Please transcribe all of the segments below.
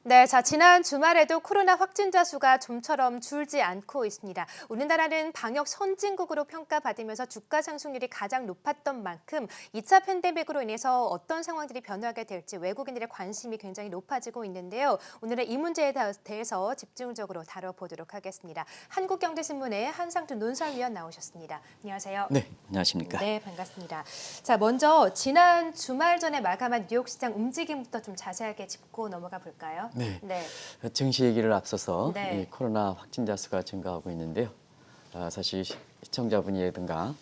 네, 지난 주말에도 코로나 확진자 수가 좀처럼 줄지 않고 있습니다. 우리나라는 방역 선진국으로 평가받으면서 주가 상승률이 가장 높았던 만큼 2차 팬데믹으로 인해서 어떤 상황들이 변하게 될지 외국인들의 관심이 굉장히 높아지고 있는데요. 오늘은 이 문제에 대해서 집중적으로 다뤄보도록 하겠습니다. 한국경제신문의 한상투 논설위원 나오셨습니다. 안녕하세요. 네, 안녕하십니까. 네, 반갑습니다. 먼저 지난 주말 전에 마감한 뉴욕 시장 움직임부터 좀 자세하게 짚고 넘어가 볼까요? 네, 네. 증시 얘기를 앞서서 네. 이 코로나 확진자 수가 증가하고 있는데요. 사실 시청자분이라든가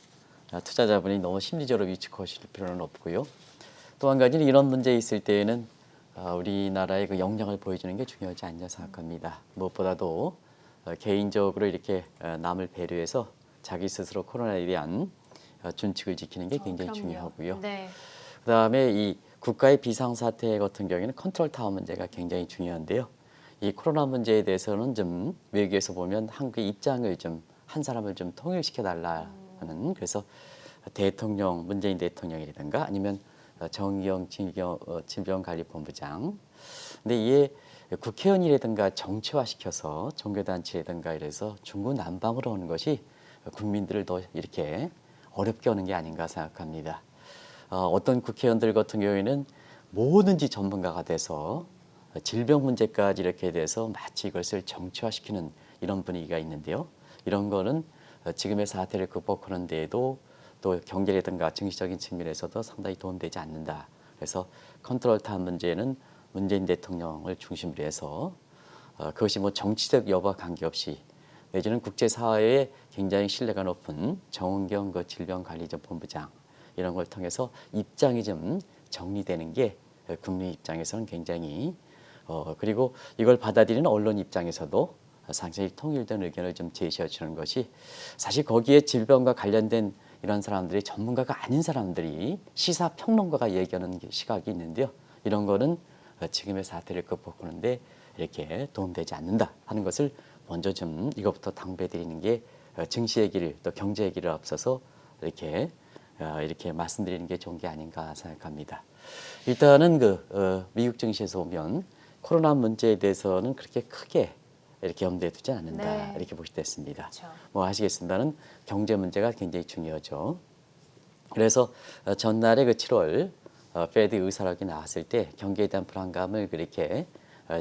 투자자분이 너무 심리적으로 위축하실 필요는 없고요. 또 한 가지는 이런 문제 있을 때에는 우리나라의 그 역량을 보여주는 게 중요하지 않냐 생각합니다. 무엇보다도 개인적으로 이렇게 남을 배려해서 자기 스스로 코로나에 대한 준칙을 지키는 게 굉장히 그럼요. 중요하고요. 네. 그다음에 이 국가의 비상사태 같은 경우에는 컨트롤 타워 문제가 굉장히 중요한데요. 이 코로나 문제에 대해서는 좀 외국에서 보면 한국의 입장을 좀 한 사람을 좀 통일시켜 달라는 그래서 대통령 문재인 대통령이라든가 아니면 정의용 질병관리본부장. 근데 이게 국회의원이라든가 정치화시켜서 종교단체라든가 이래서 중구난방으로 오는 것이 국민들을 더 이렇게 어렵게 하는 게 아닌가 생각합니다. 어떤 국회의원들 같은 경우에는 뭐든지 전문가가 돼서 질병 문제까지 이렇게 돼서 마치 이것을 정치화시키는 이런 분위기가 있는데요. 이런 거는 지금의 사태를 극복하는 데에도 또 경제라든가 정치적인 측면에서도 상당히 도움되지 않는다. 그래서 컨트롤 타운 문제는 문재인 대통령을 중심으로 해서 그것이 뭐 정치적 여부와 관계없이 내지는 국제사회에 굉장히 신뢰가 높은 정은경 그 질병관리본부장 이런 걸 통해서 입장이 좀 정리되는 게 국민 입장에서는 굉장히 그리고 이걸 받아들이는 언론 입장에서도 상당히 통일된 의견을 좀 제시해 주는 것이 사실 거기에 질병과 관련된 이런 사람들이 전문가가 아닌 사람들이 시사평론가가 얘기하는 시각이 있는데요. 이런 거는 지금의 사태를 극복하는데 이렇게 도움되지 않는다 하는 것을 먼저 좀 이것부터 당부해 드리는 게 증시 얘기를 또 경제 얘기를 앞서서 이렇게 말씀드리는 게 좋은 게 아닌가 생각합니다. 일단은 미국 증시에서 보면 코로나 문제에 대해서는 그렇게 크게 이렇게 염두에 두지 않는다 네. 이렇게 보시됐습니다. 그렇죠. 뭐 아시겠습니다는 경제 문제가 굉장히 중요하죠. 그래서 전날에 그 7월 페드 의사록이 나왔을 때 경기에 대한 불안감을 그렇게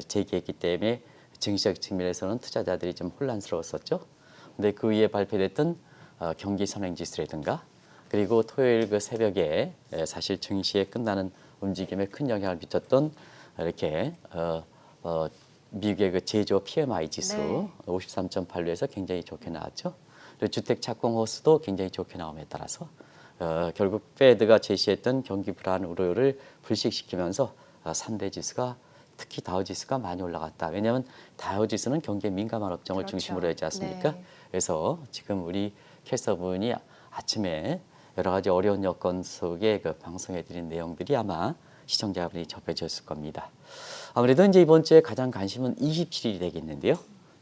제기했기 때문에 증시적 측면에서는 투자자들이 좀 혼란스러웠었죠. 근데 그 위에 발표됐던 경기 선행지수라든가 그리고 토요일 그 새벽에 사실 증시에 끝나는 움직임에 큰 영향을 미쳤던 이렇게 미국의 그 제조업 PMI 지수 네. 53.8로에서 굉장히 좋게 나왔죠. 그리고 주택 착공 호수도 굉장히 좋게 나옴에 따라서 결국 페드가 제시했던 경기 불안 우려를 불식시키면서 3대 지수가 특히 다우지수가 많이 올라갔다. 왜냐하면 다우지수는 경기에 민감한 업종을 그렇죠. 중심으로 하지 않습니까? 네. 그래서 지금 우리 캐스터분이 아침에 여러 가지 어려운 여건 속에 그 방송해드린 내용들이 아마 시청자분이 접해졌을 겁니다. 아무래도 이제 이번 주에 가장 관심은 27일이 되겠는데요.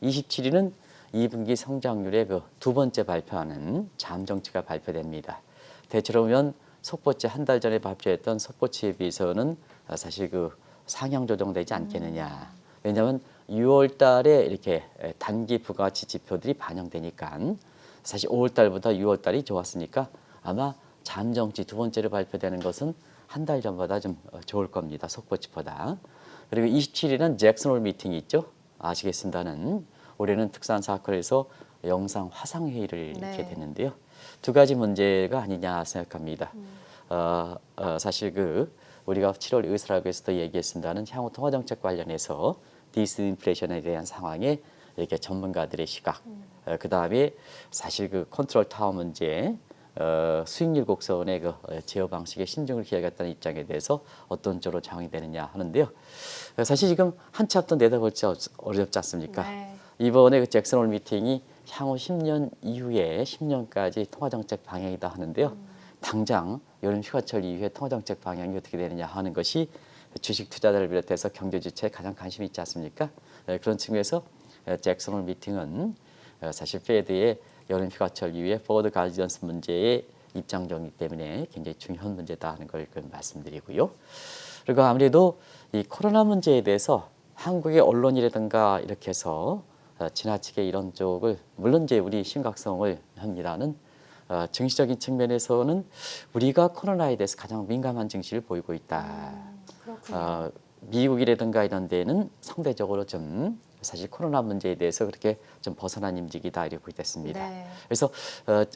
27일은 2분기 성장률의 그 두 번째 발표하는 잠정치가 발표됩니다. 대체로 보면 속보치 한 달 전에 발표했던 속보치에 비해서는 사실 그 상향 조정되지 않겠느냐. 왜냐하면 6월 달에 이렇게 단기 부가가치 지표들이 반영되니까 사실 5월 달보다 6월 달이 좋았으니까 아마 잠정치 두 번째로 발표되는 것은 한 달 전보다 좀 좋을 겁니다. 속보치보다. 그리고 27일은 잭슨홀 미팅이 있죠. 아시겠습니다는 올해는 특산 사건에서 영상 화상회의를 이렇게 네. 됐는데요. 두 가지 문제가 아니냐 생각합니다. 사실 우리가 7월 의사락에서도 얘기했습니다는 향후 통화정책 관련해서 디스인플레이션에 대한 상황에 이렇게 전문가들의 시각, 그 다음에 사실 그 컨트롤 타워 문제, 수익률 곡선의 제어 방식의 신중을 기하겠다는 입장에 대해서 어떤 쪽으로 정이 되느냐 하는데요. 사실 지금 한치 앞도 내다볼지 어렵지 않습니까? 네. 이번에 그 잭슨홀 미팅이 향후 10년 이후에 10년까지 통화정책 방향이다 하는데요. 당장 여름 휴가철 이후에 통화정책 방향이 어떻게 되느냐 하는 것이 주식 투자자를 비롯해서 경제 주체에 가장 관심이 있지 않습니까? 그런 측면에서 잭슨홀 미팅은 사실 페드의 여름 휴가철 이후에 포워드 가이던스 문제의 입장 정리 때문에 굉장히 중요한 문제다 하는 걸 말씀드리고요. 그리고 아무래도 이 코로나 문제에 대해서 한국의 언론이라든가 이렇게 해서 지나치게 이런 쪽을 물론 이제 우리 심각성을 합니다는 증시적인 측면에서는 우리가 코로나에 대해서 가장 민감한 증시를 보이고 있다. 그렇군요. 미국이라든가 이런 데는 상대적으로 좀 사실 코로나 문제에 대해서 그렇게 좀 벗어난 인식이다 이렇게 보겠습니다. 네. 그래서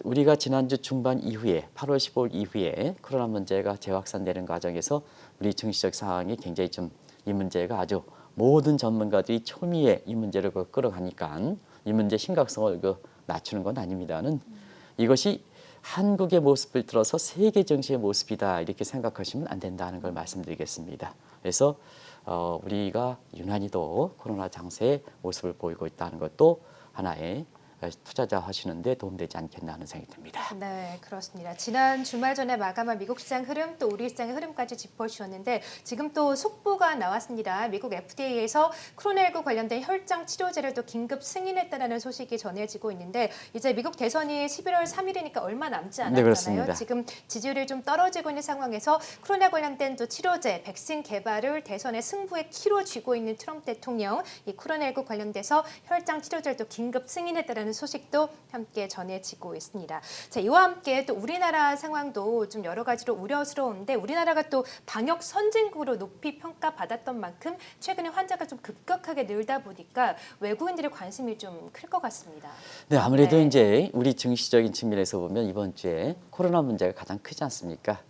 우리가 지난주 중반 이후에 8월 15일 이후에 코로나 문제가 재확산되는 과정에서 우리 증시적 상황이 굉장히 좀 이 문제가 아주 모든 전문가들이 초미의 이 문제를 끌어가니까 이 문제 심각성을 낮추는 건 아닙니다는 이것이 한국의 모습을 들어서 세계 증시의 모습이다 이렇게 생각하시면 안 된다는 걸 말씀드리겠습니다. 그래서 우리가 유난히도 코로나 장세의 모습을 보이고 있다는 것도 하나의 투자자 하시는데 도움되지 않겠나 하는 생각이 듭니다. 네, 그렇습니다. 지난 주말 전에 마감한 미국 시장 흐름 또 우리 시장의 흐름까지 짚어주셨는데 지금 또 속보가 나왔습니다. 미국 FDA에서 코로나19 관련된 혈장 치료제를 또 긴급 승인했다는 소식이 전해지고 있는데 이제 미국 대선이 11월 3일이니까 얼마 남지 않았잖아요. 그렇습니다. 지금 지지율이 좀 떨어지고 있는 상황에서 코로나 관련된 또 치료제, 백신 개발을 대선의 승부의 키로 쥐고 있는 트럼프 대통령 이 코로나19 관련돼서 혈장 치료제를 또 긴급 승인했다는 소식도 함께 전해지고 있습니다. 자, 이와 함께 또 우리나라 상황도 좀 여러 가지로 우려스러운데 우리나라가 또 방역 선진국으로 높이 평가받았던 만큼 최근에 환자가 좀 급격하게 늘다 보니까 외국인들의 관심이 좀 클 것 같습니다. 네, 아무래도 네. 이제 우리 증시적인 측면에서 보면 이번 주에 코로나 문제가 가장 크지 않습니까?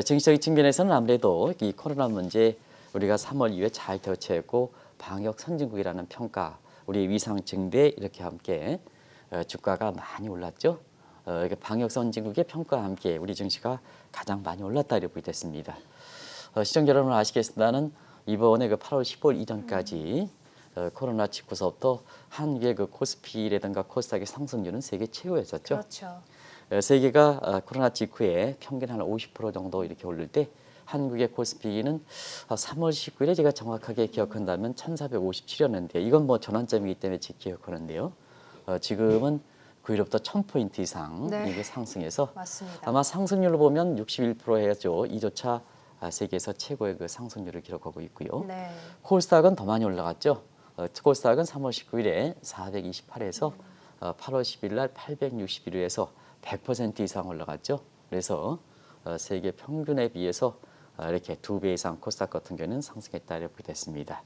증시적인 측면에서는 아무래도 이 코로나 문제 우리가 3월 이후에 잘 대처했고 방역 선진국이라는 평가, 우리 위상 증대 이렇게 함께 주가가 많이 올랐죠. 이렇게 방역 선진국의 평가와 함께 우리 증시가 가장 많이 올랐다 이렇게 보겠습니다. 시청자 여러분 아시겠습니다는 이번에 그 8월 15일 이전까지 코로나 직후서부터 한국의 그 코스피라든가 코스닥의 상승률은 세계 최고였었죠. 그렇죠. 세계가 코로나 직후에 평균 한 50% 정도 이렇게 오를 때 한국의 코스피는 3월 19일에 제가 정확하게 기억한다면 1457이었는데 이건 뭐 전환점이기 때문에 기억하는데요. 지금은 그 위로부터 1000포인트 이상 네. 이게 상승해서 맞습니다. 아마 상승률로 보면 61% 해야죠. 이조차 세계에서 최고의 그 상승률을 기록하고 있고요. 네. 코스닥은 더 많이 올라갔죠. 코스닥은 3월 19일에 428에서 8월 10일 날 861에서 100% 이상 올라갔죠. 그래서 세계 평균에 비해서 이렇게 2배 이상 코스닥 같은 경우는 상승했다 이렇게 됐습니다.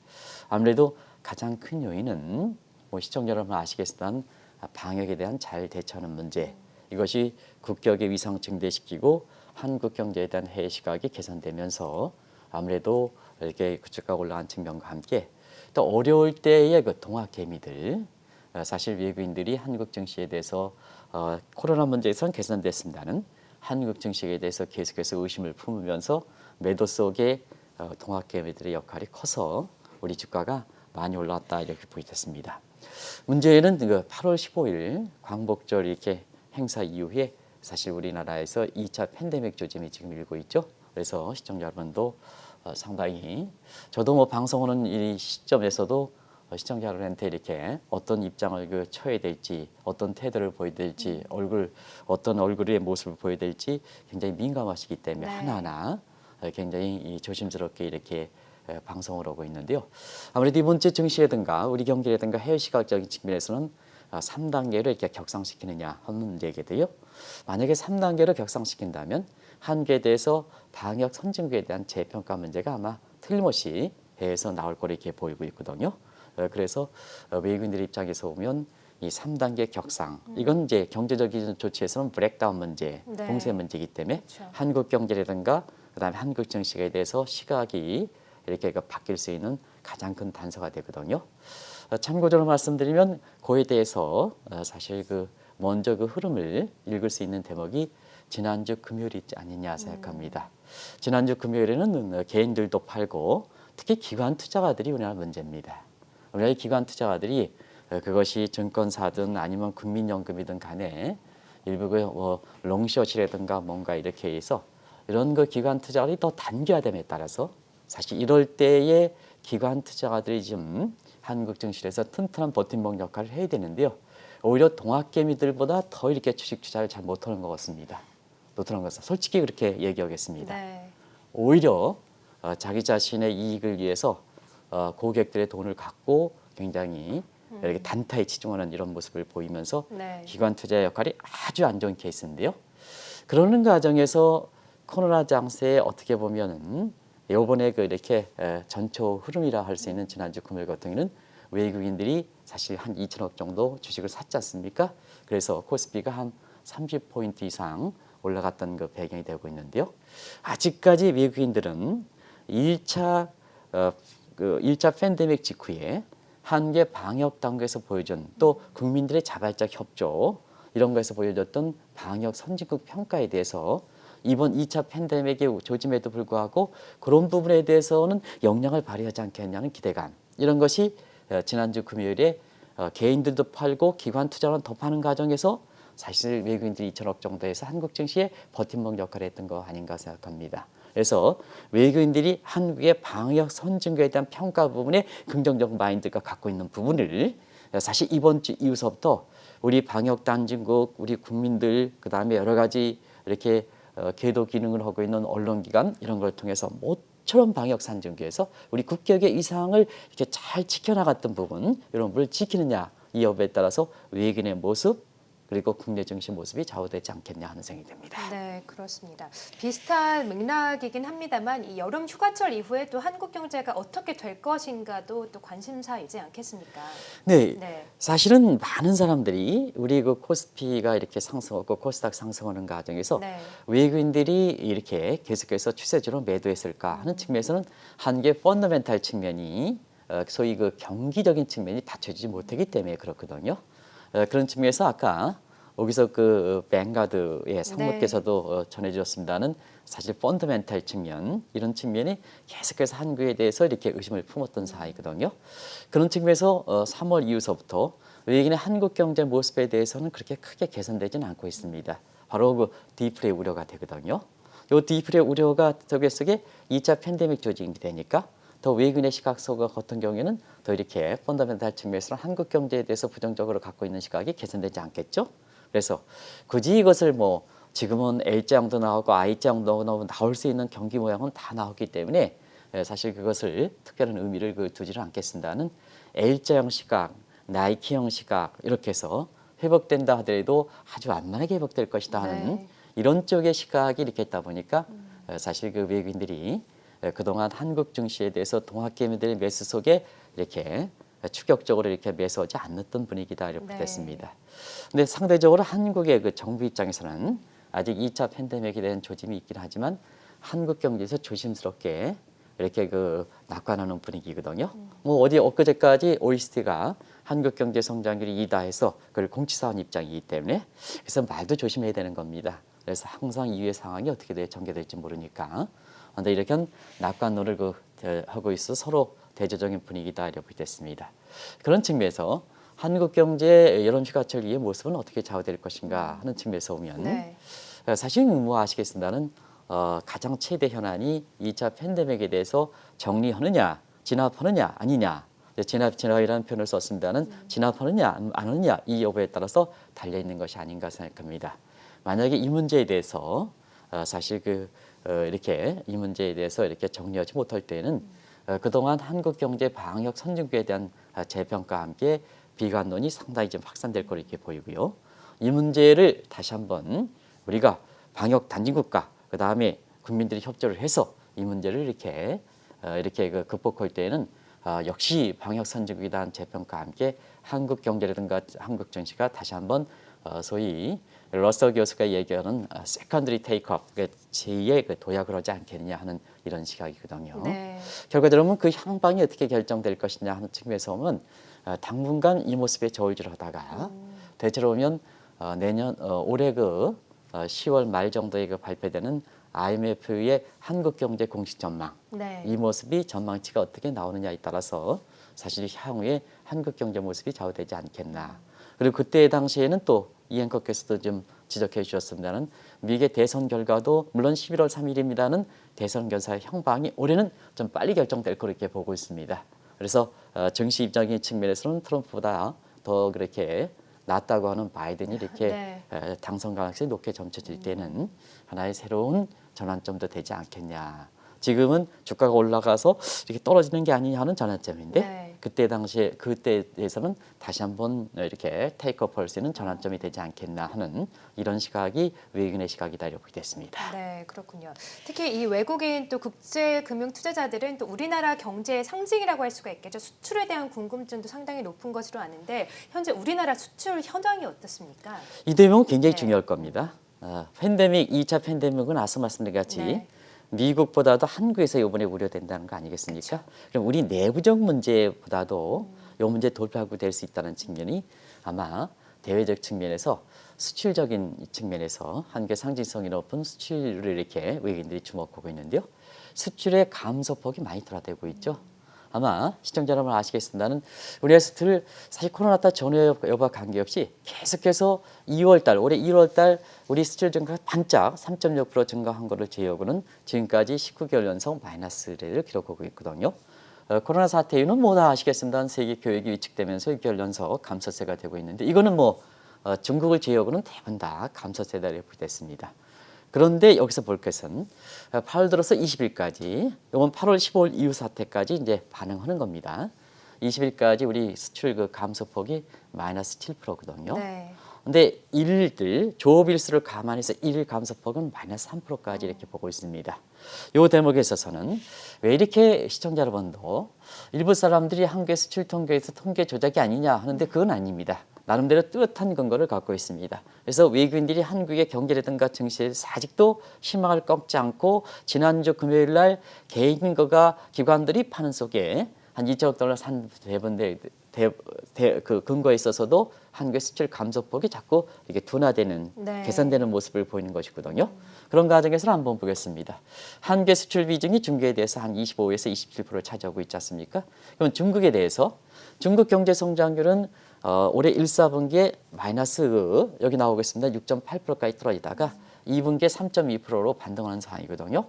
아무래도 가장 큰 요인은 뭐 시청자 여러분 아시겠지만 방역에 대한 잘 대처하는 문제 이것이 국격의 위상 증대시키고 한국 경제에 대한 해외 시각이 개선되면서 아무래도 이렇게 주가가 올라간 측면과 함께 또 어려울 때의 그 동학 개미들 사실 외국인들이 한국 증시에 대해서 코로나 문제에선 개선됐습니다는 한국 증시에 대해서 계속해서 의심을 품으면서 매도 속에 동학 개미들의 역할이 커서 우리 주가가 많이 올라왔다 이렇게 보여졌습니다. 문제는 그 8월 15일 광복절 이렇게 행사 이후에 사실 우리나라에서 2차 팬데믹 조짐이 지금 일고 있죠. 그래서 시청자 여러분도 상당히 저도 뭐 방송하는 이 시점에서도 시청자 여러분한테 이렇게 어떤 입장을 쳐야 될지 어떤 태도를 보여야 될지 어떤 얼굴의 모습을 보여야 될지 굉장히 민감하시기 때문에 네. 하나하나 굉장히 조심스럽게 이렇게 방송을 하고 있는데요. 아무래도 이번 주 증시라든가 우리 경기라든가 해외 시각적인 측면에서는 3단계로 이렇게 격상시키느냐 하는 문제이거든요. 만약에 3단계로 격상시킨다면 한국에 대해서 방역 선진국에 대한 재평가 문제가 아마 틀림없이 해외에서 나올 거로 이렇게 보이고 있거든요. 그래서 외국인들 입장에서 보면 이 3단계 격상 이건 이제 경제적인 조치에서는 브렉다운 문제, 네. 봉쇄 문제이기 때문에 그렇죠. 한국 경제라든가 그다음에 한국 증시에 대해서 시각이 이렇게 바뀔 수 있는 가장 큰 단서가 되거든요. 참고적으로 말씀드리면 그에 대해서 사실 먼저 그 흐름을 읽을 수 있는 대목이 지난주 금요일이 있지 않느냐 생각합니다. 지난주 금요일에는 개인들도 팔고 특히 기관 투자가들이 우리나라 문제입니다. 우리나라 기관 투자가들이 그것이 증권사든 아니면 국민연금이든 간에 일부 뭐 롱숏이라든가 뭔가 이렇게 해서 이런 그 기관 투자가들이 더 단기화됨에 따라서 사실 이럴 때에 기관 투자가들이 지금 한국 증시에서 튼튼한 버팀목 역할을 해야 되는데요. 오히려 동학개미들보다 더 이렇게 주식 투자를 잘 못하는 것 같습니다. 못하는 것은 솔직히 그렇게 얘기하겠습니다. 네. 오히려 자기 자신의 이익을 위해서 고객들의 돈을 갖고 굉장히 이렇게 단타에 치중하는 이런 모습을 보이면서 네. 기관 투자의 역할이 아주 안 좋은 케이스인데요. 그러는 과정에서 코로나 장세에 어떻게 보면은 요번에 이렇게 전초 흐름이라 할 수 있는 지난주 금요일 같은 경우는 외국인들이 사실 한 2천억 정도 주식을 샀지 않습니까? 그래서 코스피가 한 30포인트 이상 올라갔던 그 배경이 되고 있는데요. 아직까지 외국인들은 1차 그 1차 팬데믹 직후에 한국의 방역 당국에서 보여준 또 국민들의 자발적 협조 이런 거에서 보여줬던 방역 선진국 평가에 대해서 이번 2차 팬데믹의 조짐에도 불구하고 그런 부분에 대해서는 영향을 발휘하지 않겠냐는 기대감 이런 것이 지난주 금요일에 개인들도 팔고 기관 투자는 더 파는 과정에서 사실 외국인들이 2천억 정도에서 한국 증시에 버팀목 역할을 했던 거 아닌가 생각합니다. 그래서 외국인들이 한국의 방역 선진국에 대한 평가 부분에 긍정적 마인드가 갖고 있는 부분을 사실 이번 주 이후서부터 우리 방역 단진국, 우리 국민들 그다음에 여러 가지 이렇게 계도 기능을 하고 있는 언론기관 이런 걸 통해서 모처럼 방역 선진국에서 우리 국격의 이상을 이렇게 잘 지켜나갔던 부분 이런 걸 지키느냐 이 여부에 따라서 외국인의 모습 그리고 국내 증시 모습이 좌우되지 않겠냐 하는 생각이 듭니다. 네, 그렇습니다. 비슷한 맥락이긴 합니다만 이 여름 휴가철 이후에 또 한국 경제가 어떻게 될 것인가도 또 관심사이지 않겠습니까? 네, 네. 사실은 많은 사람들이 우리 그 코스피가 이렇게 상승하고 코스닥 상승하는 과정에서 네. 외국인들이 이렇게 계속해서 추세적으로 매도했을까 하는 측면에서는 한계 펀더멘탈 측면이 소위 그 경기적인 측면이 받쳐주지 못하기 때문에 그렇거든요. 그런 측면에서 아까 여기서 그 뱅가드의 상무께서도 전해주셨습니다는 사실 펀더멘탈 측면 이런 측면이 계속해서 한국에 대해서 이렇게 의심을 품었던 사이거든요. 그런 측면에서 3월 이후서부터 외국인의 한국 경제 모습에 대해서는 그렇게 크게 개선되지는 않고 있습니다. 바로 그 디플레이 우려가 되거든요. 이 디플레이 우려가 속에 2차 팬데믹 조짐이 되니까 더 외국인의 시각서가 같은 경우에는 더 이렇게 펀더멘탈 측면에서는 한국 경제에 대해서 부정적으로 갖고 있는 시각이 개선되지 않겠죠. 그래서 굳이 이것을 뭐 지금은 L자형도 나오고 I자형도 나올 수 있는 경기 모양은 다 나오기 때문에 사실 그것을 특별한 의미를 두지를 않겠습니다는 L자형 시각, 나이키형 시각 이렇게 해서 회복된다 하더라도 아주 완만하게 회복될 것이다 하는 네. 이런 쪽의 시각이 이렇게 있다 보니까 사실 그 외국인들이 그동안 한국 증시에 대해서 동학개미들의 매수 속에 이렇게 추격적으로 이렇게 매수하지 않았던 분위기다 이렇게 네. 됐습니다. 근데 상대적으로 한국의 그 정부 입장에서는 아직 2차 팬데믹에 대한 조짐이 있긴 하지만 한국 경제에서 조심스럽게 이렇게 낙관하는 분위기거든요. 뭐 어디 엊그제까지 OECD가 한국 경제 성장률이 2다 해서 그걸 공치사원 입장이기 때문에 그래서 말도 조심해야 되는 겁니다. 그래서 항상 이후의 상황이 어떻게 전개될지 모르니까. 그런데 이렇게 낙관론을 하고 있어 서로 대조적인 분위기다 이렇게 됐습니다. 그런 측면에서 한국 경제 여름 휴가철 이후의 모습은 어떻게 좌우될 것인가 하는 측면에서 보면 네. 사실 뭐 아시겠습니다는 가장 최대 현안이 2차 팬데믹에 대해서 정리하느냐 진압하느냐 아니냐 진압이라는 표현을 썼습니다는 진압하느냐 안 하느냐 이 여부에 따라서 달려있는 것이 아닌가 생각합니다. 만약에 이 문제에 대해서 사실 이렇게 이 문제에 대해서 이렇게 정리하지 못할 때는 그동안 한국 경제 방역 선진국에 대한 재평가와 함께 비관론이 상당히 좀 확산될 거로 이렇게 보이고요. 이 문제를 다시 한번 우리가 방역 단진국가 그 다음에 국민들이 협조를 해서 이 문제를 이렇게 극복할 때에는 역시 방역 선진국에 대한 재평가와 함께 한국 경제라든가 한국 증시가 다시 한번 소위 러셀 교수가 얘기하는 세컨드리 테이크업, 제2의 도약을 하지 않겠느냐 하는 이런 시각이거든요. 네. 결과적으로 그 향방이 어떻게 결정될 것이냐 하는 측면에서 보면 당분간 이 모습에 저울질하다가 대체로 보면 올해 10월 말 정도에 발표되는 IMF의 한국 경제 공식 전망 네. 이 모습이 전망치가 어떻게 나오느냐에 따라서 사실 향후에 한국 경제 모습이 좌우되지 않겠나. 그리고 그때 당시에는 또 이 앵커께서도 좀 지적해 주셨습니다는 미국의 대선 결과도 물론 11월 3일입니다는 대선 결과의 향방이 올해는 좀 빨리 결정될 거로 이렇게 보고 있습니다. 그래서 증시 입장의 측면에서는 트럼프보다 더 그렇게 낫다고 하는 바이든이 이렇게 네. 당선 가능성이 높게 점쳐질 때는 하나의 새로운 전환점도 되지 않겠냐. 지금은 주가가 올라가서 이렇게 떨어지는 게 아니냐 하는 전환점인데 네. 그때에서는 다시 한번 이렇게 테이크업할 수 있는 전환점이 되지 않겠나 하는 이런 시각이 외국인의 시각이다 이렇게 됐습니다. 네, 그렇군요. 특히 이 외국인 또 국제 금융 투자자들은 또 우리나라 경제의 상징이라고 할 수가 있겠죠. 수출에 대한 궁금증도 상당히 높은 것으로 아는데 현재 우리나라 수출 현황이 어떻습니까? 이 대목은 굉장히 네. 중요할 겁니다. 팬데믹, 2차 팬데믹은 앞서 말씀드린 같이 네. 미국보다도 한국에서 이번에 우려된다는 거 아니겠습니까? 그럼 우리 내부적 문제보다도 이 문제 돌파구 될 수 있다는 측면이 아마 대외적 측면에서 수출적인 측면에서 한국의 상징성이 높은 수출을 이렇게 외국인들이 주목하고 있는데요. 수출의 감소폭이 많이 돌아다니고 있죠. 아마 시청자 여러분 아시겠습니다는 우리나라 수출 사실 코로나 전후 여부와 관계없이 계속해서 2월달 올해 1월달 우리 수출 증가가 반짝 3.6% 증가한 것을 제외하고는 지금까지 19개월 연속 마이너스를 기록하고 있거든요. 코로나 사태 이유는 뭐다 아시겠습니다. 세계 교역이 위축되면서 6개월 연속 감소세가 되고 있는데 이거는 중국을 제외하고는 대부분 다 감소세다 이렇게 됐습니다. 그런데 여기서 볼 것은 8월 들어서 20일까지, 이건 8월 15일 이후 사태까지 이제 반응하는 겁니다. 20일까지 우리 수출 그 감소폭이 마이너스 7%거든요. 네. 근데 일일 조업일수를 감안해서 일일 감소폭은 마이너스 3%까지 이렇게 보고 있습니다. 이 대목에 있어서는 왜 이렇게 시청자 여러분도 일부 사람들이 한국의 수출 통계에서 통계 조작이 아니냐 하는데 그건 아닙니다. 나름대로 뚜렷한 근거를 갖고 있습니다. 그래서 외국인들이 한국의 경제라든가 증시에 아직도 희망을 꺾지 않고 지난주 금요일 날 개인과 기관들이 파는 속에 한 2천억 달러 산 그 근거에 있어서도 한국의 수출 감소폭이 자꾸 이게 둔화되는 네. 개선되는 모습을 보이는 것이거든요. 그런 과정에서 한번 보겠습니다. 한국의 수출 비중이 중국에 대해서 한 25에서 27%를 차지하고 있지 않습니까? 그럼 중국에 대해서 중국 경제 성장률은 올해 1, 4분기에 마이너스 여기 나오겠습니다. 6.8%까지 떨어지다가 2분기에 3.2%로 반등하는 상황이거든요.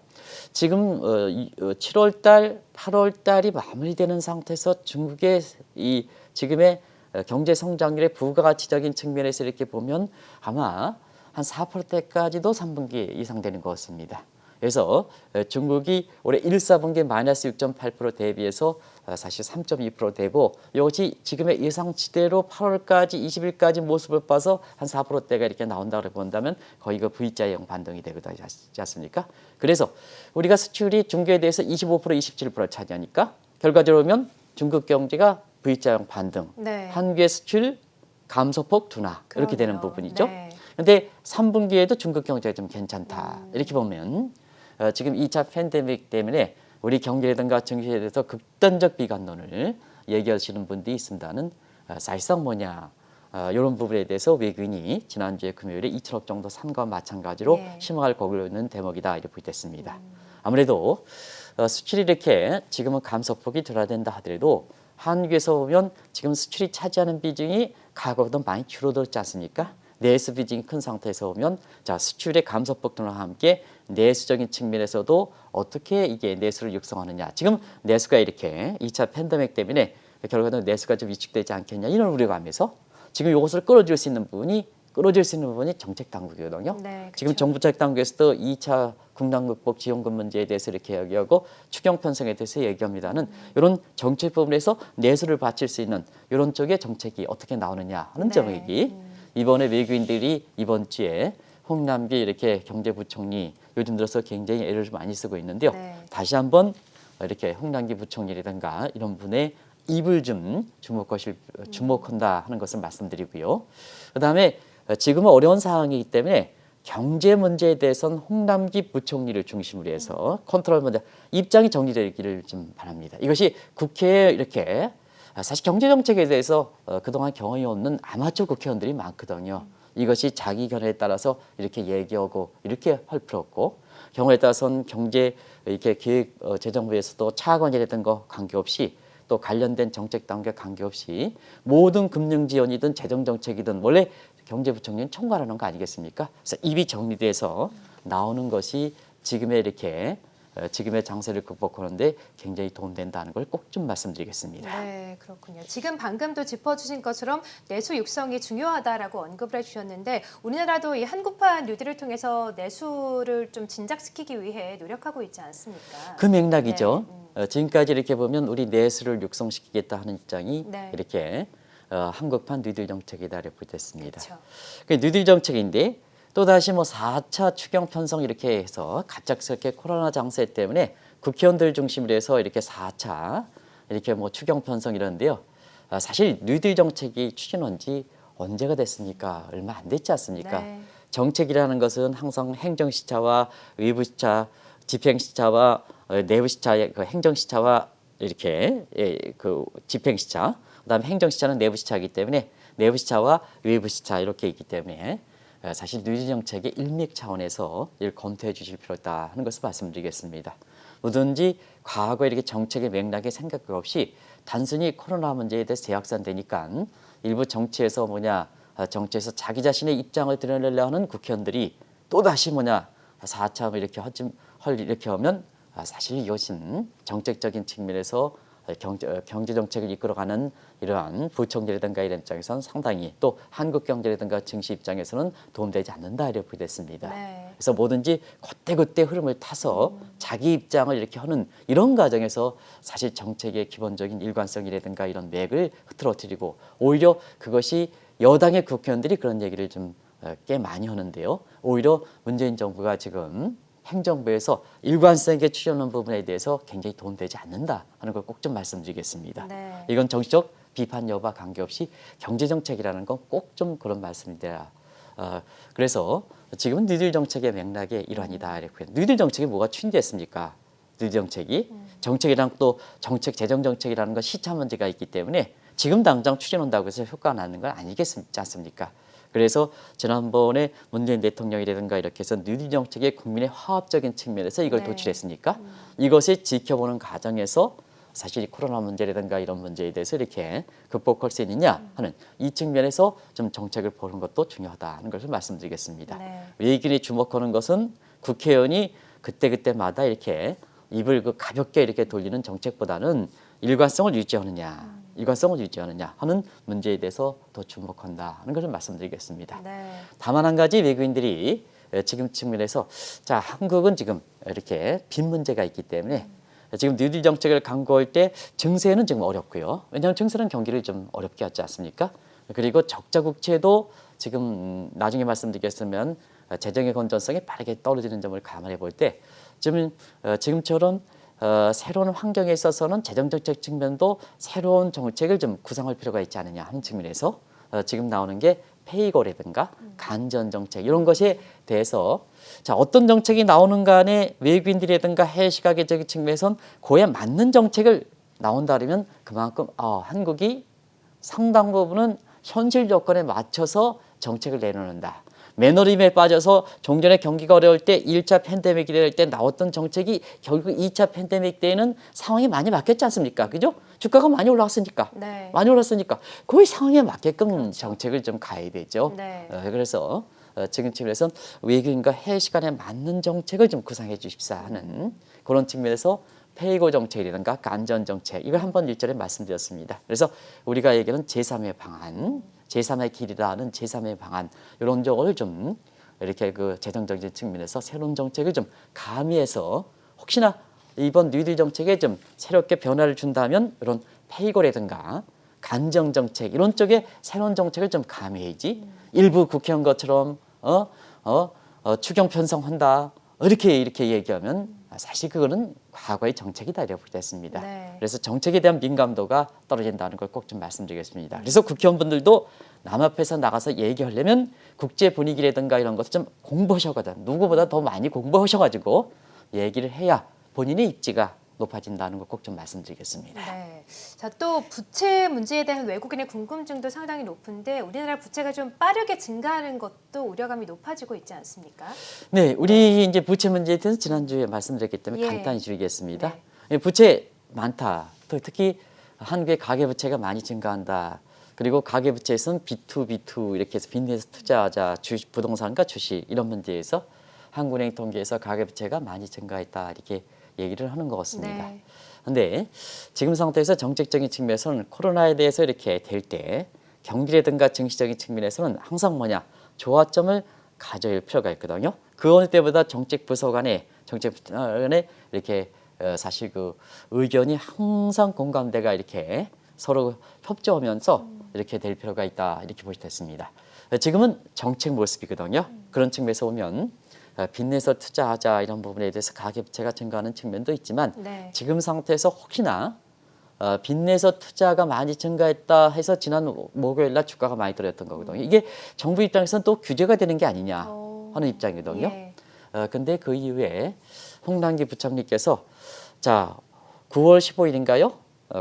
지금 7월 달, 8월 달이 마무리되는 상태에서 중국의 이 지금의 경제 성장률의 부가가치적인 측면에서 이렇게 보면 아마 한 4%대까지도 3분기 이상 되는 것 같습니다. 그래서 중국이 올해 1, 4분기 마이너스 6.8% 대비해서 사실 3.2% 되고 이것이 지금의 예상치대로 8월까지 20일까지 모습을 봐서 한 4%대가 이렇게 나온다고 본다면 거의 그 V자형 반등이 되거든요. 하지 않습니까? 그래서 우리가 수출이 중국에 대해서 25%, 27%를 차지하니까 결과적으로 보면 중국 경제가 V자형 반등, 네. 한국의 수출 감소폭 둔화 이렇게 되는 그러네요. 부분이죠. 네. 그런데 3분기에도 중국 경제가 좀 괜찮다. 이렇게 보면 지금 2차 팬데믹 때문에 우리 경제라든가 증시에 대해서 극단적 비관론을 얘기하시는 분들이 있습니다는 사실상 뭐냐 이런 부분에 대해서 외국인이 지난주에 금요일에 2천억 정도 산 것과 마찬가지로 예. 희망을 거두고 있는 대목이다 이렇게 됐습니다. 아무래도 수출이 이렇게 지금은 감소폭이 둔화된다 하더라도 한국에서 보면 지금 수출이 차지하는 비중이 과거보다 많이 줄어들었지 않습니까? 내수 비중이 큰 상태에서 보면 자 수출의 감소폭 둔화와 함께 내수적인 측면에서도 어떻게 이게 내수를 육성하느냐. 지금 내수가 이렇게 2차 팬데믹 때문에 결과는 내수가 좀 위축되지 않겠냐 이런 우려가 하면서 지금 이것을 끌어줄 수 있는 부분이 정책 당국이거든요. 네, 그렇죠. 지금 정부 책 당국에서도 2차 국난 극복 지원금 문제에 대해서 이렇게 얘기하고 추경 편성에 대해서 얘기합니다는 이런 정책 부분에서 내수를 바칠 수 있는 이런 쪽의 정책이 어떻게 나오느냐 하는 네. 점이 이번에 외국인들이 이번 주에 홍남기 이렇게 경제부총리 요즘 들어서 굉장히 애를 좀 많이 쓰고 있는데요. 네. 다시 한번 이렇게 홍남기 부총리라든가 이런 분의 입을 좀 주목한다 하는 것을 말씀드리고요. 그다음에 지금은 어려운 상황이기 때문에 경제 문제에 대해서는 홍남기 부총리를 중심으로 해서 컨트롤 문제 입장이 정리되기를 좀 바랍니다. 이것이 국회에 이렇게 사실 경제 정책에 대해서 그동안 경험이 없는 아마추어 국회의원들이 많거든요. 이것이 자기 견해에 따라서 이렇게 얘기하고 이렇게 할 필요 없고 경우에 따라서는 경제 이렇게 기획 재정부에서도 차관이라든 거 관계없이 또 관련된 정책 단계 관계없이 모든 금융 지원이든 재정 정책이든 원래 경제부총리는 총괄하는 거 아니겠습니까? 그래서 입이 정리돼서 나오는 것이 지금의 이렇게 지금의 장세를 극복하는데 굉장히 도움된다는 걸 꼭 좀 말씀드리겠습니다. 네, 그렇군요. 지금 방금도 짚어주신 것처럼 내수 육성이 중요하다라고 언급을 해주셨는데 우리나라도 이 한국판 뉴딜을 통해서 내수를 좀 진작시키기 위해 노력하고 있지 않습니까? 그 맥락이죠. 네, 지금까지 이렇게 보면 우리 내수를 육성시키겠다 하는 입장이 네. 이렇게 한국판 뉴딜 정책이다 이렇게 됐습니다. 그렇죠. 그 뉴딜 정책인데 또다시 뭐 4차 추경 편성 이렇게 해서 갑작스럽게 코로나 장세 때문에 국회의원들 중심으로 해서 이렇게 4차 이렇게 뭐 추경 편성 이러는데요. 사실 뉴딜 정책이 추진한 지 언제가 됐습니까? 얼마 안 됐지 않습니까? 네. 정책이라는 것은 항상 행정시차와 외부시차, 집행시차와 내부시차의 그 행정시차와 이렇게 그 집행시차, 그다음에 행정시차는 내부시차이기 때문에 내부시차와 외부시차 이렇게 있기 때문에 사실 뉴딜 정책의 일맥 차원에서 이를 검토해 주실 필요가 있다 하는 것을 말씀드리겠습니다. 뭐든지 과거 이렇게 정책의 맥락에 생각 없이 단순히 코로나 문제에 대해서 재확산되니까 일부 정치에서 정치에서 자기 자신의 입장을 드러내려 하는 국회의원들이 또다시 4차 이렇게 하면 사실 이것은 정책적인 측면에서 경제 정책을 이끌어가는 이러한 부총리라든가 이런 입장에서는 상당히 또 한국 경제라든가 증시 입장에서는 도움되지 않는다 이렇게 됐습니다. 네. 그래서 뭐든지 그때 흐름을 타서 자기 입장을 이렇게 하는 이런 과정에서 사실 정책의 기본적인 일관성이라든가 이런 맥을 흐트러뜨리고 오히려 그것이 여당의 국회의원들이 그런 얘기를 좀 꽤 많이 하는데요. 오히려 문재인 정부가 지금 행정부에서 일관성 있게 추진하는 부분에 대해서 굉장히 도움되지 않는다 하는 걸 꼭 좀 말씀드리겠습니다. 네. 이건 정치적 비판 여부와 관계없이 경제정책이라는 건 꼭 좀 그런 말씀입니다. 그래서 지금은 뉴딜 정책의 맥락의 일환이다. 이렇게. 뉴딜 정책이 뭐가 추진됐습니까? 뉴딜 정책이 정책이랑 또 재정 정책이라는 건 시차 문제가 있기 때문에 지금 당장 추진한다고 해서 효과가 나는 건 아니겠지 않습니까? 그래서 지난번에 문재인 대통령이라든가 이렇게 해서 뉴딜 정책의 국민의 화합적인 측면에서 이걸 네. 도출했으니까 이것을 지켜보는 과정에서 사실 이 코로나 문제라든가 이런 문제에 대해서 이렇게 극복할 수 있느냐 하는 이 측면에서 좀 정책을 보는 것도 중요하다는 것을 말씀드리겠습니다. 네. 외국인이 주목하는 것은 국회의원이 그때그때마다 이렇게 입을 가볍게 이렇게 돌리는 정책보다는 일관성을 유지하느냐 하는 문제에 대해서 더 주목한다 하는 것을 말씀드리겠습니다. 네. 다만 한 가지 외국인들이 지금 측면에서 한국은 지금 이렇게 빈 문제가 있기 때문에 지금 뉴딜 정책을 강구할 때 증세는 지금 어렵고요. 왜냐하면 증세는 경기를 좀 어렵게 하지 않습니까? 그리고 적자 국채도 지금 나중에 말씀드리겠으면 재정의 건전성이 빠르게 떨어지는 점을 감안해 볼 때 지금처럼 새로운 환경에 있어서는 재정정책 측면도 새로운 정책을 좀 구상할 필요가 있지 않느냐 하는 측면에서 지금 나오는 게 페이고라든가 간전정책 이런 것에 대해서 어떤 정책이 나오는 간에 외국인들이라든가 해외 시각적인 측면에선 그에 맞는 정책을 나온다 그러면 그만큼 한국이 상당 부분은 현실 조건에 맞춰서 정책을 내놓는다. 매너리즘에 빠져서 종전에 경기가 어려울 때 1차 팬데믹이 될 때 나왔던 정책이 결국 2차 팬데믹 때에는 상황이 많이 바뀌었지 않습니까? 그죠? 주가가 많이 올라왔으니까. 네. 많이 올랐으니까 그 상황에 맞게끔 정책을 좀 가야 되죠. 네. 그래서 지금 측면에서는 외국인과 해외 시간에 맞는 정책을 좀 구상해 주십사 하는 그런 측면에서 페이고 정책이라든가 간전 정책 이걸 한번 일전에 말씀드렸습니다. 그래서 우리가 얘기하는 제3의 방안, 제3의 길이라는 제3의 방안 이런 쪽을 좀 이렇게 그 재정적인 측면에서 새로운 정책을 좀 가미해서 혹시나 이번 뉴딜 정책에 좀 새롭게 변화를 준다면 이런 페이고라든가 간정 정책 이런 쪽에 새로운 정책을 좀 가미해야지 일부 국회의원 것처럼 추경 편성한다 이렇게 얘기하면 사실 그거는 과거의 정책이다 이렇게 됐습니다. 네. 그래서 정책에 대한 민감도가 떨어진다는 걸 꼭 좀 말씀드리겠습니다. 그래서 국회의원분들도 남 앞에서 나가서 얘기하려면 국제 분위기라든가 이런 것을 좀 공부하셔가지고 누구보다 더 많이 공부하셔가지고 얘기를 해야 본인의 입지가 높아진다는 걸 꼭 좀 말씀드리겠습니다. 네. 자, 또 부채 문제에 대한 외국인의 궁금증도 상당히 높은데 우리나라 부채가 좀 빠르게 증가하는 것도 우려감이 높아지고 있지 않습니까? 네, 우리 이제 부채 문제에 대해서 지난주에 말씀드렸기 때문에 예. 간단히 줄이겠습니다. 네. 부채 많다. 특히 한국의 가계부채가 많이 증가한다. 그리고 가계부채에서는 B2B2 이렇게 해서 빚내서 투자하자 부동산과 주식 이런 문제에서 한국은행 통계에서 가계부채가 많이 증가했다 이렇게 얘기를 하는 것 같습니다. 네. 근데 지금 상태에서 정책적인 측면에서는 코로나에 대해서 이렇게 될 때 경기라든가 증시적인 측면에서는 항상 뭐냐 조화점을 가져야 필요가 있거든요. 그 어느 때보다 정책 부서 간에 이렇게 사실 그 의견이 항상 공감대가 이렇게 서로 협조하면서 이렇게 될 필요가 있다 이렇게 볼 수 있습니다. 지금은 정책 모습이거든요. 그런 측면에서 보면 빚내서 투자하자 이런 부분에 대해서 가계부채가 증가하는 측면도 있지만 네. 지금 상태에서 혹시나 빚내서 투자가 많이 증가했다 해서 지난 목요일 날 주가가 많이 떨어졌던 거거든요. 이게 정부 입장에서는 또 규제가 되는 게 아니냐 하는 입장이거든요. 예. 근데 그 이후에 홍남기 부총리께서 자 9월 15일인가요?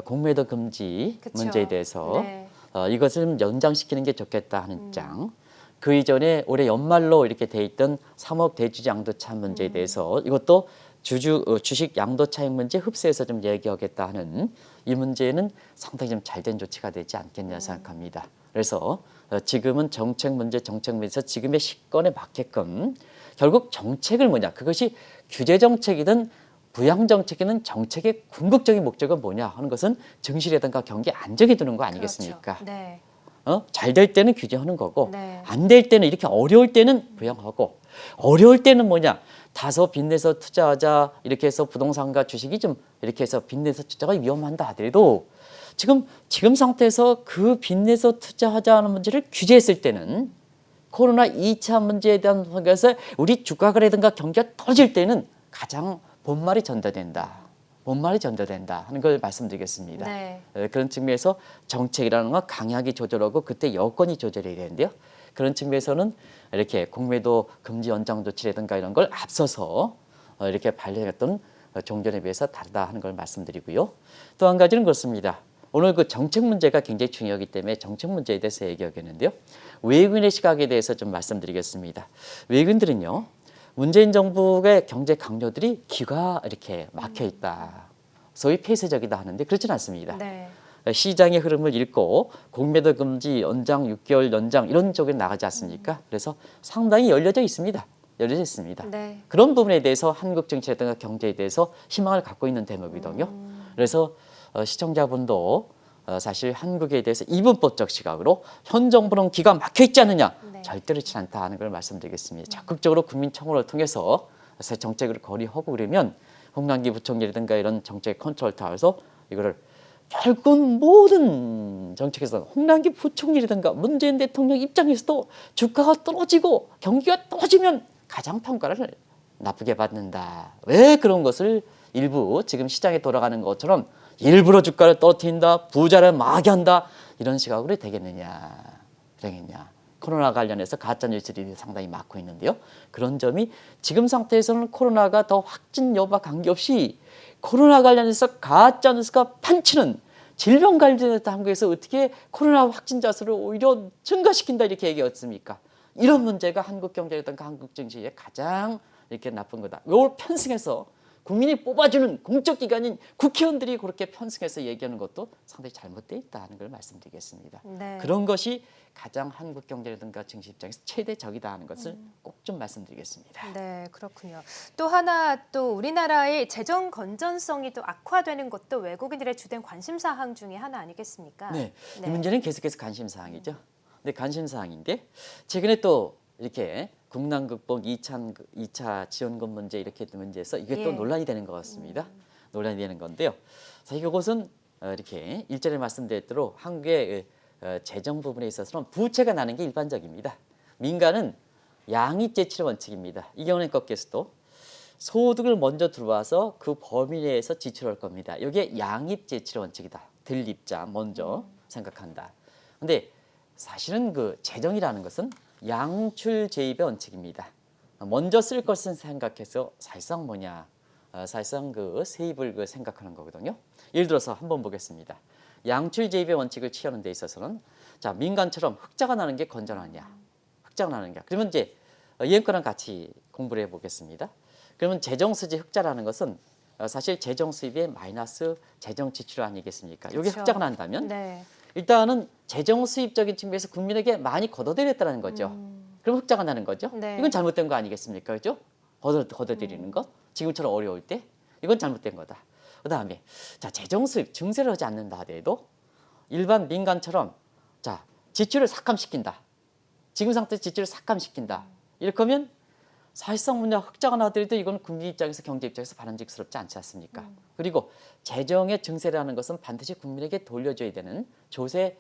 공매도 금지 그쵸. 문제에 대해서 네. 이것을 좀 연장시키는 게 좋겠다 하는 입장. 그 이전에 올해 연말로 이렇게 돼 있던 상업 대주주 양도차 문제에 대해서 이것도 주식 양도 차익 문제 흡수해서 좀 얘기하겠다 하는 이 문제는 상당히 좀 잘된 조치가 되지 않겠냐 생각합니다. 그래서 지금은 정책 문제에서 지금의 시건에 맞게끔 결국 정책을 뭐냐 그것이 규제 정책이든 부양 정책이든 정책의 궁극적인 목적은 뭐냐 하는 것은 증시라든가 경기 안정에 두는 거 아니겠습니까? 그렇죠. 네. 잘 될 때는 규제하는 거고 네. 안 될 때는 이렇게 어려울 때는 부양하고 어려울 때는 뭐냐 다소 빚내서 투자하자 이렇게 해서 부동산과 주식이 좀 이렇게 해서 빚내서 투자가 위험한다 하더라도 지금 상태에서 그 빚내서 투자하자는 문제를 규제했을 때는 코로나 2차 문제에 대한 것에서 우리 주가라든가 경기가 떨어질 때는 가장 본말이 전달된다. 본말이 전달된다 하는 걸 말씀드리겠습니다. 네. 그런 측면에서 정책이라는 건 강약이 조절하고 그때 여건이 조절해야 되는데요. 그런 측면에서는 이렇게 공매도 금지 연장 조치라든가 이런 걸 앞서서 이렇게 발령했던 종전에 비해서 다르다 하는 걸 말씀드리고요. 또 한 가지는 그렇습니다. 오늘 그 정책 문제가 굉장히 중요하기 때문에 정책 문제에 대해서 얘기하겠는데요. 외국인의 시각에 대해서 좀 말씀드리겠습니다. 외국인들은요. 문재인 정부의 경제 강요들이 기가 이렇게 막혀 있다. 소위 폐쇄적이다 하는데 그렇지는 않습니다. 네. 시장의 흐름을 읽고 공매도 금지 연장 6개월 연장 이런 쪽에 나가지 않습니까? 그래서 상당히 열려져 있습니다. 열려져 있습니다. 네. 그런 부분에 대해서 한국 정치라든가 경제에 대해서 희망을 갖고 있는 대목이거든요. 그래서 시청자분도 사실 한국에 대해서 이분법적 시각으로 현 정부는 기가 막혀 있지 않느냐 네. 절대 그렇지 않다 하는 걸 말씀드리겠습니다. 적극적으로 국민청원을 통해서 새 정책을 거리하고 그러면 홍남기 부총리라든가 이런 정책 컨트롤 타워에서 이거를 결국은 모든 정책에서 홍남기 부총리라든가 문재인 대통령 입장에서도 주가가 떨어지고 경기가 떨어지면 가장 평가를 나쁘게 받는다. 왜 그런 것을 일부 지금 시장에 돌아가는 것처럼 일부러 주가를 떨어뜨린다, 부자를 마귀한다 이런 시각으로 되겠느냐. 코로나 관련해서 가짜 뉴스들이 상당히 많고 있는데요. 그런 점이 지금 상태에서는 코로나가 더 확진 여부와 관계없이 코로나 관련해서 가짜 뉴스가 판치는 질병 관련해서 한국에서 어떻게 코로나 확진자 수를 오히려 증가시킨다 이렇게 얘기했습니까? 이런 문제가 한국 경제라든가 한국 증시에 가장 이렇게 나쁜 거다. 이걸 편승해서 국민이 뽑아주는 공적 기관인 국회의원들이 그렇게 편승해서 얘기하는 것도 상당히 잘못되어 있다는 걸 말씀드리겠습니다. 네. 그런 것이 가장 한국 경제라든가 증시 입장에서 최대 적이다 하는 것을 꼭 좀 말씀드리겠습니다. 네, 그렇군요. 또 하나 또 우리나라의 재정 건전성이 또 악화되는 것도 외국인들의 주된 관심 사항 중에 하나 아니겠습니까? 네, 네. 이 문제는 계속해서 관심 사항이죠. 근데 관심 사항인데 최근에 또 이렇게 국난극복 2차 지원금 문제 이렇게 문제에서 이게 또 예. 논란이 되는 것 같습니다. 논란이 되는 건데요. 사실 이것은 이렇게 일전에 말씀드렸대로 한국의 재정 부분에 있어서는 부채가 나는 게 일반적입니다. 민간은 양입재출 원칙입니다. 이 경우는 꺾여서도 소득을 먼저 들어와서 그 범위 내에서 지출할 겁니다. 이게 양입재출 원칙이다. 들 입자 먼저 생각한다. 근데 사실은 그 재정이라는 것은 양출재입의 원칙입니다. 먼저 쓸 것은 생각해서 사실상 뭐냐? 사실상 그 세입을 그 생각하는 거거든요. 예를 들어서 한번 보겠습니다. 양출재입의 원칙을 취하는 데 있어서는 자 민간처럼 흑자가 나는 게 건전하냐? 흑자가 나는 게 그러면 이제 이행거랑 같이 공부를 해보겠습니다. 그러면 재정 수지 흑자라는 것은 사실 재정 수입의 마이너스 재정 지출 아니겠습니까? 이게 그렇죠. 흑자가 난다면 네. 일단은 재정 수입적인 측면에서 국민에게 많이 걷어들였다는 거죠. 그럼 흑자가 나는 거죠. 네. 이건 잘못된 거 아니겠습니까? 그죠? 걷어들이는 것. 지금처럼 어려울 때. 이건 잘못된 거다. 그다음에 자, 재정 수입 증세를 하지 않는다 하더라도 일반 민간처럼 자, 지출을 삭감시킨다. 지금 상태 지출을 삭감시킨다. 이렇게 하면 사실상 뭐냐 흑자가 나더라도 이건 국민 입장에서 경제 입장에서 바람직스럽지 않지 않습니까? 그리고 재정의 증세라는 것은 반드시 국민에게 돌려줘야 되는 조세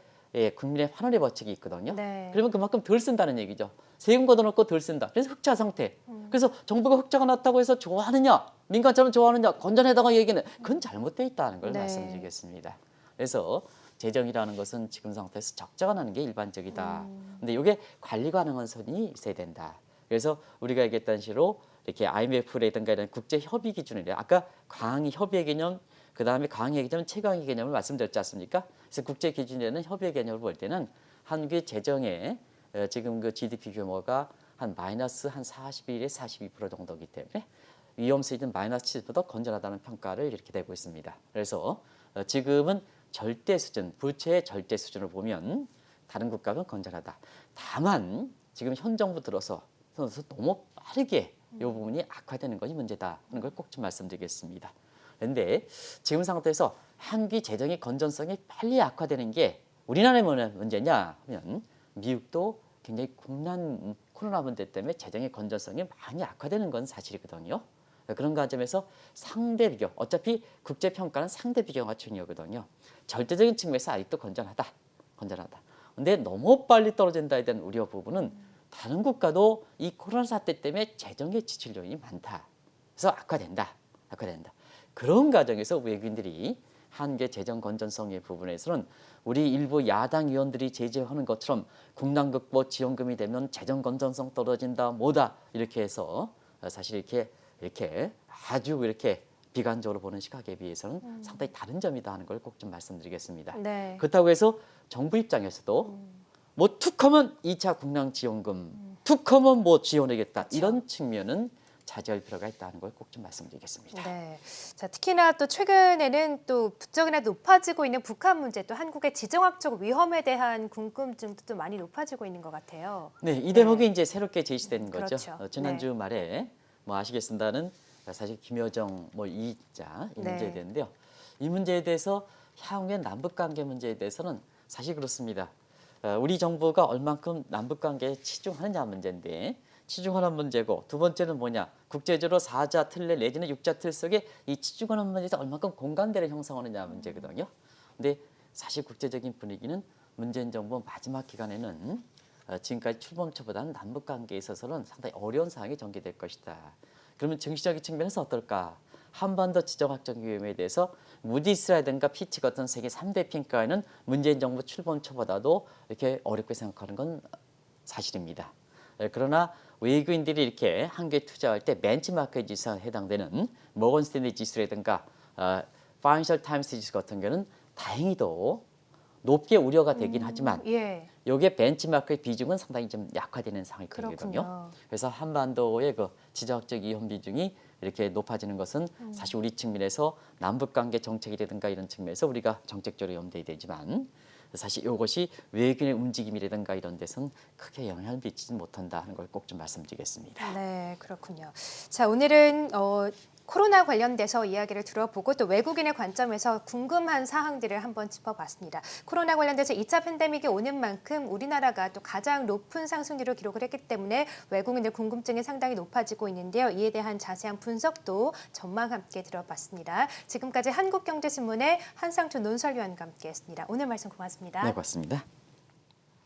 국민의 환원의 법칙이 있거든요. 네. 그러면 그만큼 덜 쓴다는 얘기죠. 세금 걷어놓고 덜 쓴다. 그래서 흑자 상태. 그래서 정부가 흑자가 났다고 해서 좋아하느냐, 민간처럼 좋아하느냐, 건전하다고 얘기는 그건 잘못되어 있다는 걸 네. 말씀드리겠습니다. 그래서 재정이라는 것은 지금 상태에서 적자가 나는 게 일반적이다. 근데 이게 관리 가능한 선이 있어야 된다. 그래서 우리가 얘기했던 시로 이렇게 IMF라든가 이런 국제 협의 기준이래. 아까 강의 협의의 개념, 그 다음에 강의 개념, 최강의 개념을 말씀드렸지 않습니까? 그래서 국제 기준에는 협의의 개념을 볼 때는 한국의 재정의 지금 그 GDP 규모가 한 마이너스 한 41에 42% 정도이기 때문에 위험수준은 마이너스 7보다 건전하다는 평가를 이렇게 되고 있습니다. 그래서 지금은 절대 수준, 부채의 절대 수준을 보면 다른 국가가 건전하다. 다만 지금 현 정부 들어서 너무 빠르게 이 부분이 악화되는 것이 문제다 하는 걸 꼭 좀 말씀드리겠습니다. 그런데 지금 상태에서 한국의 재정의 건전성이 빨리 악화되는 게 우리나라의 문제냐 하면 미국도 굉장히 국난 코로나 문제 때문에 재정의 건전성이 많이 악화되는 건 사실이거든요. 그런 관점에서 상대 비교, 어차피 국제평가는 상대 비교가 중요하거든요. 절대적인 측면에서 아직도 건전하다. 근데 너무 빨리 떨어진다에 대한 우려 부분은 다른 국가도 이 코로나 사태 때문에 재정의 지출 요인이 많다. 그래서 악화된다. 그런 과정에서 외국인들이 한국의 재정 건전성의 부분에서는 우리 일부 야당 의원들이 제지하는 것처럼 국난 극복 지원금이 되면 재정 건전성 떨어진다 뭐다 이렇게 해서 사실 이렇게 아주 이렇게 비관적으로 보는 시각에 비해서는 상당히 다른 점이다 하는 걸 꼭 좀 말씀드리겠습니다. 네. 그렇다고 해서 정부 입장에서도 뭐 툭하면 2차 국난 지원금, 툭하면 뭐 지원하겠다 그렇죠. 이런 측면은 자제할 필요가 있다는 걸 꼭 좀 말씀드리겠습니다. 네. 자, 특히나 또 최근에는 또 부쩍이나 높아지고 있는 북한 문제, 또 한국의 지정학적 위험에 대한 궁금증도 또 많이 높아지고 있는 것 같아요. 네, 이 대목이 이제 새롭게 제시된 거죠. 그렇죠. 지난주 말에 뭐 아시겠습니다는 사실 김여정 뭐 이자 이 문제에 네. 대한데요. 이 문제에 대해서 향후의 남북 관계 문제에 대해서는 사실 그렇습니다. 우리 정부가 얼만큼 남북 관계에 치중하느냐 문제인데 치중하는 문제고 두 번째는 뭐냐 국제적으로 4자 틀 내지는 6자 틀 속에 이 치중하는 문제에서 얼만큼 공감대를 형성하느냐 문제거든요. 근데 사실 국제적인 분위기는 문재인 정부 마지막 기간에는 지금까지 출범처보다는 남북 관계에 있어서는 상당히 어려운 상황이 전개될 것이다. 그러면 정치적인 측면에서 어떨까? 한반도 지정학적 위험에 대해서 무디스라든가 피치 같은 세계 3대 평가에는 문재인 정부 출범처보다도 이렇게 어렵게 생각하는 건 사실입니다. 그러나 외국인들이 이렇게 한국에 투자할 때 벤치마크 지수에 해당되는 모건 스탠리 지수라든가 파이낸셜 타임스 지수 같은 경우는 다행히도 높게 우려가 되긴 하지만 예. 이게 벤치마크의 비중은 상당히 좀 약화되는 상황이 되거든요. 그렇군요. 그래서 한반도의 그 지정학적 위험 비중이 이렇게 높아지는 것은 사실 우리 측면에서 남북관계 정책이라든가 이런 측면에서 우리가 정책적으로 염두해야 되지만 사실 이것이 외국인의 움직임이라든가 이런 데서는 크게 영향을 미치지 못한다 하는 걸 꼭 좀 말씀드리겠습니다. 네, 그렇군요. 자, 오늘은 코로나 관련돼서 이야기를 들어보고 또 외국인의 관점에서 궁금한 사항들을 한번 짚어봤습니다. 코로나 관련돼서 2차 팬데믹이 오는 만큼 우리나라가 또 가장 높은 상승률을 기록을 했기 때문에 외국인들 궁금증이 상당히 높아지고 있는데요. 이에 대한 자세한 분석도 전망 함께 들어봤습니다. 지금까지 한국경제신문의 한상준 논설위원과 함께했습니다. 오늘 말씀 고맙습니다. 네, 고맙습니다.